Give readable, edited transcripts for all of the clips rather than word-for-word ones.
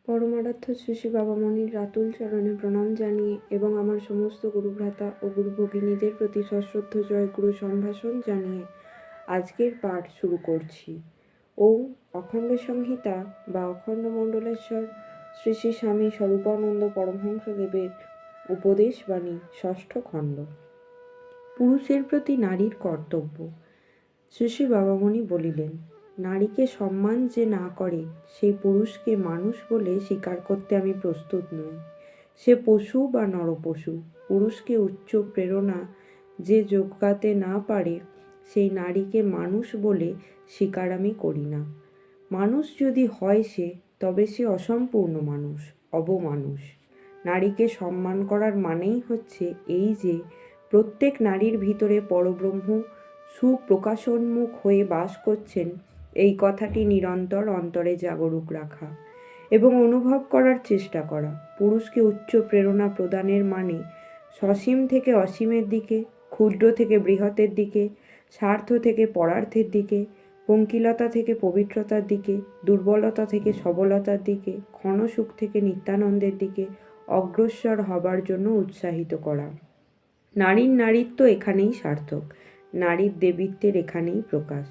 পরমারাধ্য শ্রী শ্রী বাবামণির রাতুল চরণে প্রণাম জানিয়ে এবং আমার সমস্ত গুরুভ্রাতা ও গুরু ভগিনীদের প্রতি সশ্রদ্ধ জয় গুরু সম্ভাষণ জানিয়ে আজকের পাঠ শুরু করছি। ওম অখণ্ড সংহিতা বা অখণ্ড মণ্ডলেশ্বর শ্রী শ্রী স্বামী স্বরূপানন্দ পরমহংসদেবের উপদেশ বাণী ষষ্ঠ খণ্ড। পুরুষের প্রতি নারীর কর্তব্য। শ্রী শ্রী বাবামণি বলিলেন, নারীকে সম্মান যে না করে সেই পুরুষকে মানুষ বলে স্বীকার করতে আমি প্রস্তুত নই। সে পশু বা নরপশু। পুরুষকে উচ্চ প্রেরণা যে যোগাতে না পারে সেই নারীকে মানুষ বলে স্বীকার আমি করি না। মানুষ যদি হয় সে, তবে সে অসম্পূর্ণ মানুষ, অবমানুষ। নারীকে সম্মান করার মানেই হচ্ছে এই যে প্রত্যেক নারীর ভিতরে পরব্রহ্ম সুপ্রকাশোন্মুখ হয়ে বাস করছেন, এই কথাটি নিরন্তর অন্তরে জাগরুক রাখা এবং অনুভব করার চেষ্টা করা। পুরুষকে উচ্চ প্রেরণা প্রদানের মানে সসীম থেকে অসীমের দিকে, ক্ষুদ্র থেকে বৃহতের দিকে, স্বার্থ থেকে পরার্থের দিকে, পঙ্কিলতা থেকে পবিত্রতার দিকে, দুর্বলতা থেকে সবলতার দিকে, ক্ষণসুখ থেকে নিত্যানন্দের দিকে অগ্রসর হবার জন্য উৎসাহিত করা। নারীর নারীত্ব এখানেই সার্থক, নারীর দেবীত্বের এখানেই প্রকাশ।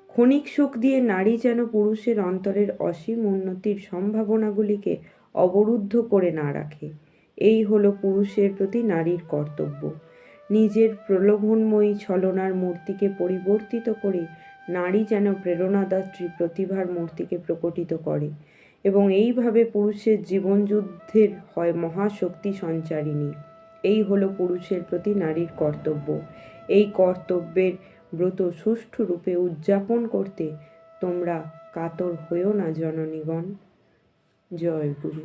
ক্ষণিক সুখ দিয়ে নারী যেন পুরুষের অন্তরের অসীম উন্নতির সম্ভাবনাগুলিকে অবরুদ্ধ করে না রাখে। এই হলো পুরুষের প্রতি নারীর কর্তব্য। নিজের প্রলোভনময়ী ছলনার মূর্তিকে পরিবর্তিত করে নারী যেন প্রেরণাদাত্রী প্রতিভার মূর্তিকে প্রকটিত করে এবং এইভাবে পুরুষের জীবনযুদ্ধের হয় মহাশক্তি সঞ্চারিণী। এই হলো পুরুষের প্রতি নারীর কর্তব্য। এই কর্তব্যের ব্রত সুষ্ঠু রূপে উদযাপন করতে তোমরা কাতর হইও না জননীগণ। জয় গুরু।